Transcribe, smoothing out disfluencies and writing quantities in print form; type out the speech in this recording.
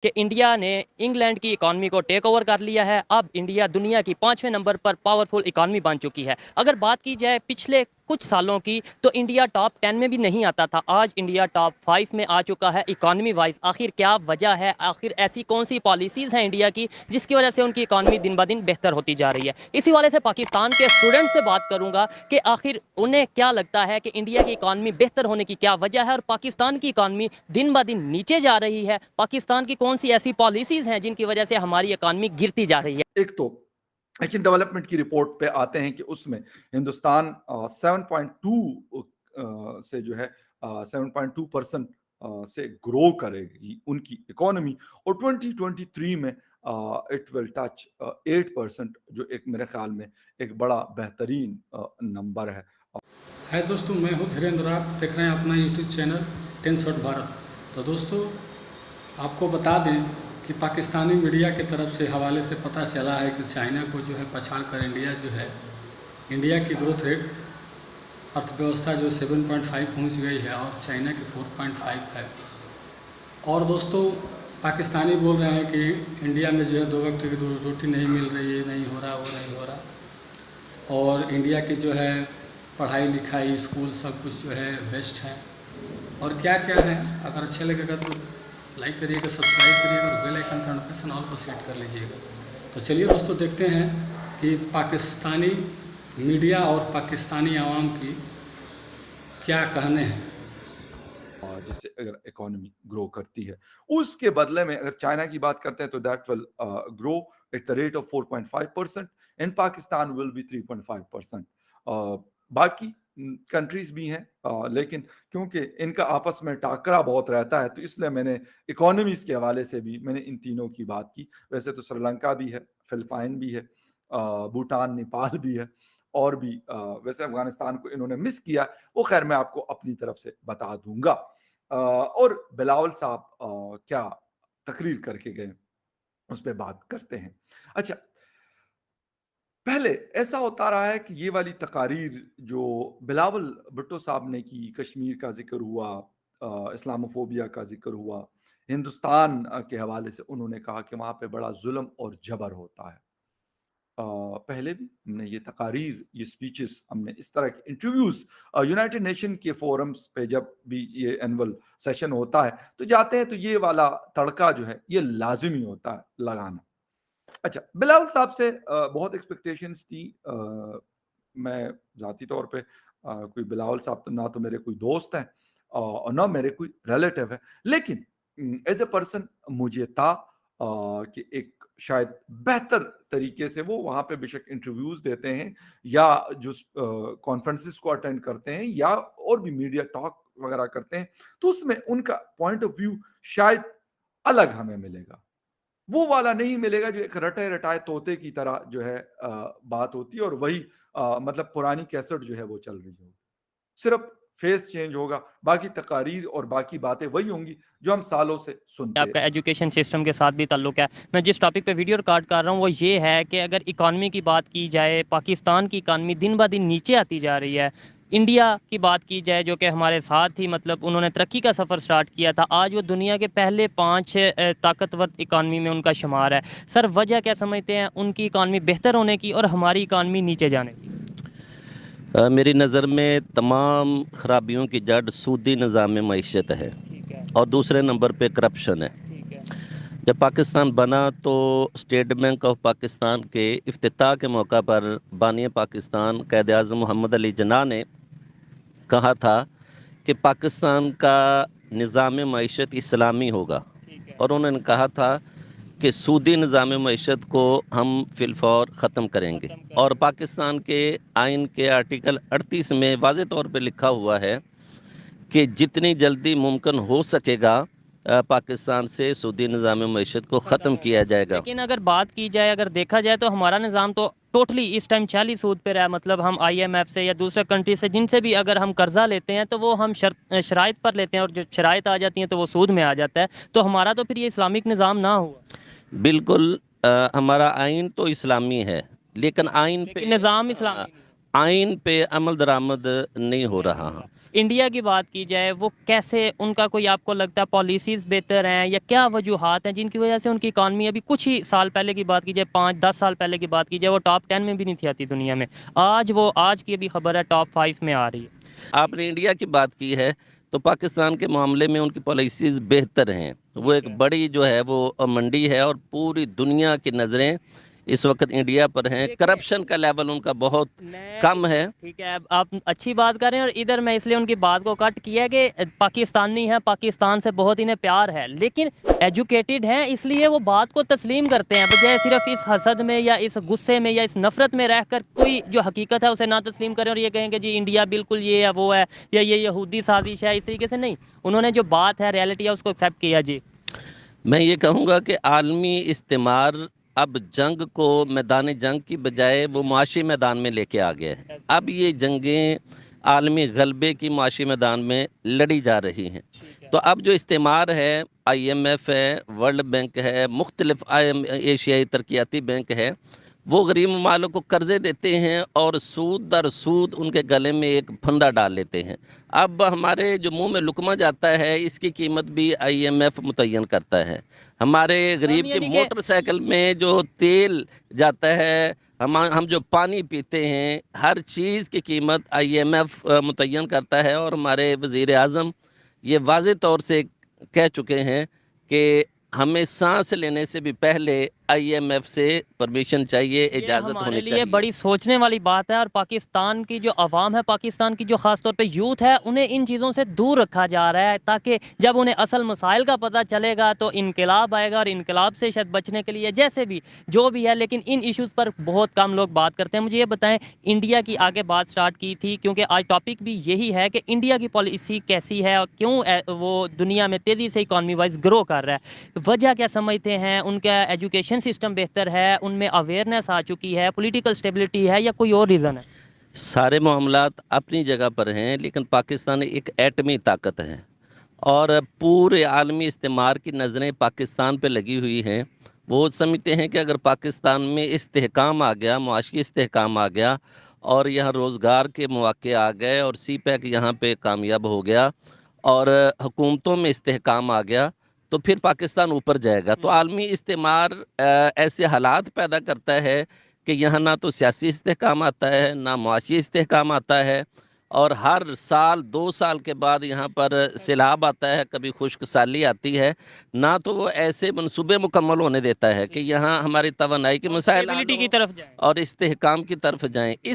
کہ انڈیا نے انگلینڈ کی اکانومی کو ٹیک اوور کر لیا ہے. اب انڈیا دنیا کی 5ویں نمبر پر پاورفل اکانومی بن چکی ہے. اگر بات کی جائے پچھلے کچھ سالوں کی تو انڈیا ٹاپ 10 میں بھی نہیں آتا تھا. آج انڈیا ٹاپ 5 میں آ چکا ہے اکانومی وائز. آخر کیا وجہ ہے؟ آخر ایسی کون سی پالیسیز ہیں انڈیا کی جس کی وجہ سے ان کی اکانومی دن بہ دن بہتر ہوتی جا رہی ہے؟ اسی والے سے پاکستان کے اسٹوڈنٹ سے بات کروں گا کہ آخر انہیں کیا لگتا ہے کہ انڈیا کی اکانومی بہتر ہونے کی کیا وجہ ہے اور پاکستان کی اکانومی دن بہ دن نیچے جا رہی ہے. پاکستان کی کون سی ایسی پالیسیز ہیں جن کی وجہ سے ہماری اکانومی گرتی جا رہی ہے؟ ایک تو ایشین ڈیولپمنٹ کی رپورٹ پہ آتے ہیں کہ اس میں ہندوستان 7.2 سے جو ہے 7.2% سے گرو کرے گی ان کی اکانومی, اور 2023 میں اٹ ول ٹچ 8%, جو ایک میرے خیال میں ایک بڑا بہترین نمبر ہے. ہے دوستو, میں ہوں دھیریندر, آپ دیکھ رہے ہیں اپنا یوٹیوب چینل 10 شاٹ بھارت. تو دوستو آپ کو بتا دیں کہ پاکستانی میڈیا کی طرف سے حوالے سے پتہ چلا ہے کہ چائنا کو جو ہے پچھاڑ کر انڈیا کی گروتھ ریٹ ارتھ ویوستھا جو 7.5 پہنچ گئی ہے اور چائنا کی 4.5 ہے. اور دوستو پاکستانی بول رہے ہیں کہ انڈیا میں جو ہے 2 وقت کی روٹی نہیں مل رہی ہے, نہیں ہو رہا, وہ نہیں ہو رہا, اور انڈیا کی جو ہے پڑھائی لکھائی اسکول سب کچھ جو ہے بیسٹ ہے. اور کیا کیا ہے, اگر اچھے لگے گا تو لائک کریے گا, سبسکرائب کریے گا اور بیل آئیکن کا نوٹیفیکیشن آل کو سیٹ کر لیجیے گا. تو چلیے دوستو دیکھتے ہیں کہ پاکستانی میڈیا اور پاکستانی عوام کی کیا کہنے ہیں. جس سے اگر اکانومی گرو کرتی ہے, اس کے بدلے میں اگر چائنا کی بات کرتے ہیں تو that will grow at the rate of 4.5%, and Pakistan will be 3.5%. باقی کنٹریز بھی ہیں, لیکن کیونکہ ان کا آپس میں ٹاکرا بہت رہتا ہے تو اس لیے میں نے اکانومیز کے حوالے سے بھی میں نے ان تینوں کی بات کی. ویسے تو سری لنکا بھی ہے, فلپائن بھی ہے, بھوٹان, نیپال بھی ہے, اور بھی ویسے افغانستان کو انہوں نے مس کیا, وہ خیر میں آپ کو اپنی طرف سے بتا دوں گا. اور بلاول صاحب کیا تقریر کر کے گئے اس پہ بات کرتے ہیں. اچھا, پہلے ایسا ہوتا رہا ہے کہ یہ والی تقاریر جو بلاول بھٹو صاحب نے کی, کشمیر کا ذکر ہوا, اسلاموفوبیا کا ذکر ہوا, ہندوستان کے حوالے سے انہوں نے کہا کہ وہاں پہ بڑا ظلم اور جبر ہوتا ہے. پہلے بھی ہم نے یہ تقاریر, یہ سپیچز, ہم نے اس طرح کے انٹرویوز یونائٹڈ نیشن کے فورمز پہ جب بھی یہ اینول سیشن ہوتا ہے تو جاتے ہیں, تو یہ والا تڑکا جو ہے یہ لازمی ہوتا ہے لگانا. اچھا, بلاول صاحب سے بہت ایکسپیکٹیشنز تھی. میں ذاتی طور پہ کوئی بلاول صاحب تو نہ تو میرے کوئی دوست ہیں اور نہ میرے کوئی ریلیٹیو ہے, لیکن ایز اے پرسن مجھے تھا کہ ایک شاید بہتر طریقے سے وہ وہاں پہ بے شک انٹرویوز دیتے ہیں یا جو کانفرنسز کو اٹینڈ کرتے ہیں یا اور بھی میڈیا ٹاک وغیرہ کرتے ہیں, تو اس میں ان کا پوائنٹ آف ویو شاید الگ ہمیں ملے گا. وہ والا نہیں ملے گا جو ایک رٹے رٹائے طوطے کی طرح جو ہے بات ہوتی ہے, اور وہی مطلب پرانی کیسٹ جو ہے وہ چل رہی ہوگی, صرف فیس چینج ہوگا, باقی تقاریر اور باقی باتیں وہی ہوں گی جو ہم سالوں سے سنتے. آپ کا ایجوکیشن سسٹم کے ساتھ بھی تعلق ہے. میں جس ٹاپک پہ ویڈیو ریکارڈ کر رہا ہوں وہ یہ ہے کہ اگر اکانومی کی بات کی جائے, پاکستان کی اکانومی دن بہ دن نیچے آتی جا رہی ہے. انڈیا کی بات کی جائے جو کہ ہمارے ساتھ ہی مطلب انہوں نے ترقی کا سفر سٹارٹ کیا تھا, آج وہ دنیا کے پہلے 5 طاقتور اکانومی میں ان کا شمار ہے. سر وجہ کیا سمجھتے ہیں ان کی اکانومی بہتر ہونے کی اور ہماری اکانومی نیچے جانے کی؟ میری نظر میں تمام خرابیوں کی جڑ سودی نظام معیشت ہے اور دوسرے نمبر پہ کرپشن ہے. جب پاکستان بنا تو اسٹیٹ بینک آف پاکستان کے افتتاح کے موقع پر بانی پاکستان قائد اعظم محمد علی جناح نے کہا تھا کہ پاکستان کا نظام معیشت اسلامی ہوگا, اور انہوں نے کہا تھا کہ سودی نظام معیشت کو ہم فی الفور ختم کریں گے. اور پاکستان کے آئین کے آرٹیکل 38 میں واضح طور پہ لکھا ہوا ہے کہ جتنی جلدی ممکن ہو سکے گا پاکستان سے سودی نظام معیشت کو ختم کیا جائے گا. لیکن اگر بات کی جائے, اگر دیکھا جائے تو ہمارا نظام تو ٹوٹلی اس ٹائم 40 سود پہ رہا ہے. مطلب ہم IMF سے یا دوسرے کنٹری سے جن سے بھی اگر ہم قرضہ لیتے ہیں تو وہ ہم شرائط پر لیتے ہیں, اور جو شرائط آ جاتی ہیں تو وہ سود میں آ جاتا ہے. تو ہمارا تو پھر یہ اسلامک نظام نہ ہوا. بالکل, ہمارا آئین تو اسلامی ہے لیکن آئین پہ نظام اسلامی آئین پہ عمل درآمد نہیں ہو رہا. انڈیا کی بات کی جائے وہ کیسے ان کا کوئی آپ کو لگتا ہے پالیسیز بہتر ہیں یا کیا وجوہات ہیں جن کی وجہ سے ان کی اکانومی ابھی کچھ ہی سال پہلے کی بات کی جائے 5-10 سال پہلے کی بات کی جائے وہ ٹاپ 10 میں بھی نہیں تھی آتی دنیا میں، آج کی ابھی خبر ہے ٹاپ 5 میں آ رہی ہے؟ آپ نے انڈیا کی بات کی ہے تو پاکستان کے معاملے میں ان کی پالیسیز بہتر ہیں. وہ ایک بڑی جو ہے وہ منڈی ہے اور پوری دنیا کی نظریں اس وقت انڈیا پر ہیں. کرپشن کا لیول ان کا بہت کم ہے. ٹھیک ہے، اب آپ اچھی بات کر رہے ہیں اور ادھر میں اس لیے ان کی بات کو کٹ کیا کہ پاکستانی ہیں، پاکستان سے بہت انہیں پیار ہے، لیکن ایجوکیٹڈ ہیں اس لیے وہ بات کو تسلیم کرتے ہیں بجائے صرف اس حسد میں یا اس غصے میں یا اس نفرت میں رہ کر کوئی جو حقیقت ہے اسے نہ تسلیم کریں اور یہ کہیں کہ جی انڈیا بالکل یہ ہے وہ ہے یا یہ یہودی سازش ہے. اس طریقے سے نہیں، انہوں نے جو بات ہے ریئلٹی ہے اس کو ایکسیپٹ کیا. جی میں یہ کہوں گا کہ عالمی استعمار اب جنگ کو میدان جنگ کی بجائے وہ معاشی میدان میں لے کے آ گیا ہے. اب یہ جنگیں عالمی غلبے کی معاشی میدان میں لڑی جا رہی ہیں. تو اب جو استعمار ہے، آئی ایم ایف ہے، ورلڈ بینک ہے، مختلف ایشیائی ترقیاتی بینک ہے، وہ غریب ممالک کو قرضے دیتے ہیں اور سود در سود ان کے گلے میں ایک پھندا ڈال لیتے ہیں. اب ہمارے جو منہ میں لقمہ جاتا ہے اس کی قیمت بھی آئی ایم ایف متعین کرتا ہے. ہمارے غریب کے یعنی کہ موٹر سائیکل میں جو تیل جاتا ہے، ہم جو پانی پیتے ہیں، ہر چیز کی قیمت آئی ایم ایف متعین کرتا ہے. اور ہمارے وزیر اعظم یہ واضح طور سے کہہ چکے ہیں کہ ہمیں سانس لینے سے بھی پہلے آئی ایم ایف سے پرمیشن چاہیے، یہ اجازت ہمارے ہونی لیے چاہیے. بڑی سوچنے والی بات ہے اور پاکستان کی جو عوام ہے، پاکستان کی جو خاص طور پہ یوتھ ہے، انہیں ان چیزوں سے دور رکھا جا رہا ہے تاکہ جب انہیں اصل مسائل کا پتہ چلے گا تو انقلاب آئے گا اور انقلاب سے شاید بچنے کے لیے جیسے بھی جو بھی ہے، لیکن ان ایشوز پر بہت کم لوگ بات کرتے ہیں. مجھے یہ بتائیں انڈیا کی آگے بات سٹارٹ کی تھی کیونکہ آج ٹاپک بھی یہی ہے کہ انڈیا کی پالیسی کیسی ہے اور کیوں وہ دنیا میں تیزی سے اکانومی وائز گرو کر رہا ہے. وجہ کیا سمجھتے ہیں؟ ان کا ایجوکیشن سسٹم بہتر ہے، ان میں اویئرنیس آ چکی ہے، پولیٹیکل سٹیبلٹی ہے یا کوئی اور ریزن ہے؟ سارے معاملات اپنی جگہ پر ہیں، لیکن پاکستان ایک ایٹمی طاقت ہے اور پورے عالمی استعمار کی نظریں پاکستان پہ لگی ہوئی ہیں. وہ سمجھتے ہیں کہ اگر پاکستان میں استحکام آ گیا، معاشی استحکام آ گیا اور یہاں روزگار کے مواقع آ گئے اور سی پیک یہاں پہ کامیاب ہو گیا اور حکومتوں میں استحکام آ گیا تو پھر پاکستان اوپر جائے گا. تو عالمی استعمار ایسے حالات پیدا کرتا ہے کہ یہاں نہ تو سیاسی استحکام آتا ہے، نہ معاشی استحکام آتا ہے، اور ہر سال 2 سال کے بعد یہاں پر سیلاب آتا ہے، کبھی خشک سالی آتی ہے. نہ تو وہ ایسے منصوبے مکمل ہونے دیتا ہے کہ یہاں ہماری توانائی کے مسائل حل اسٹیبلٹی کی ہوں طرف جائیں. اور استحکام کی طرف جائیں. اس